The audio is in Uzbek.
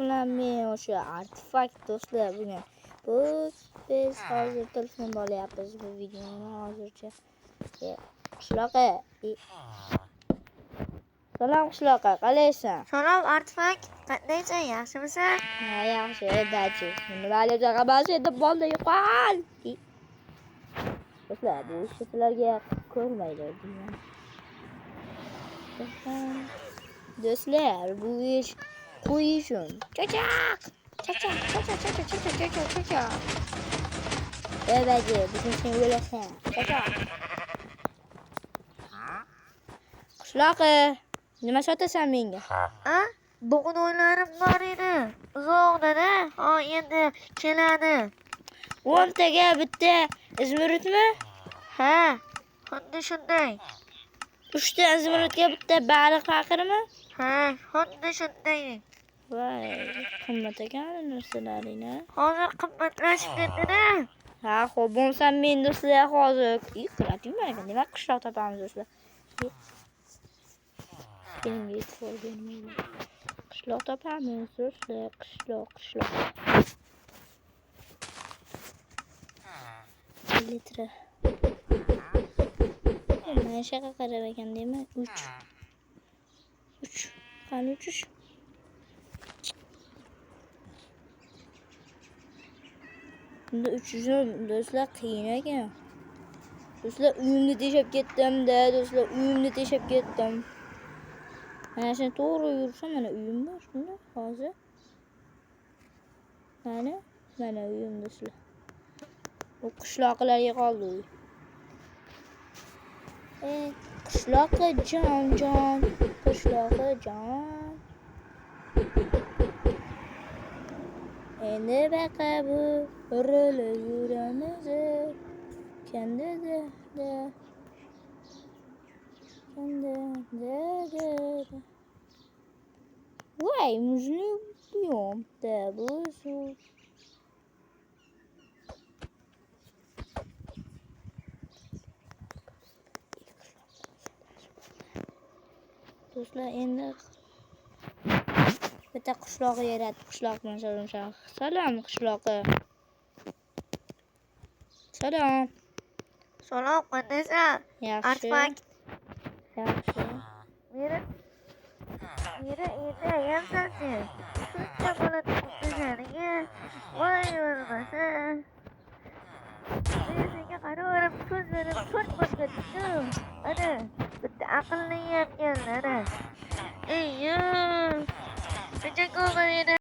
bilan men o'sha artefakt do'stlar buni biz hozir telefon olyapmiz bu videoni hozircha qishloqa salom qishloqa qalaysan? Salom artefakt qandaysan, yaxshimisan? Ha yaxshi dachi nimali jag'abasi deb bo'ldi yo'qol do'stlar bu ishni sizlarga ko'rmaydi do'stlar bu ish qo'yishun cho'chaq babaji bugun sen o'lasan cho'chaq qishloqi nima sotasan menga? Bugun o'yinlarim bor edi. Uzoqda-da. Ha, endi keladi. 10 taga bitta izmirutmi? Ha, xuddi shunday. 3 ta izmirutga bitta baliq faqirmi? Ha, xuddi shunday. Voy, qimmat ekan narsalaringni. Hozir qimmatlashib ketdi-da. Ha, xo'p, bo'lsam men do'stlar hozir kiratingmi? Nima qishloq topamiz do'stlar? Menga e'tibor bermaydi. Qishloq topamiz do'stlar, qishloq. Litra. Mana shaqa qarab ekan deyman. 3. Qani 3. Bunda 300 do'stlar qiyin ekan. Do'stlar uyimni teshib ketdim-da, do'stlar uyimni teshib ketdim. Mana sen to'g'ri yursam mana uyim bor shunda hozir. Mana uyim do'stlar. Bu qishloqlarga qoldi uy. Qishloqi jon, qishloqi jon. Endi baqa bu urilib yuramiz. Kanda. Voy, muzni biyom da bu suv. Do'stlar endi bitta qishloqqa yaratib qishloq bilan salomlashamiz. Salom qishloqi. Salom. Salom, qandaysan? Yaxshi. Artefakt. Yaxshi. Mira, yamsan sen. Shuncha bola o'qishganiga voy bo'lmasa. Men senga qaraverib ko'zlarim to'rt-to'rtga tushdi. Ana, bitta aqlli ham keldi. Ey, shuncha ko'p edi.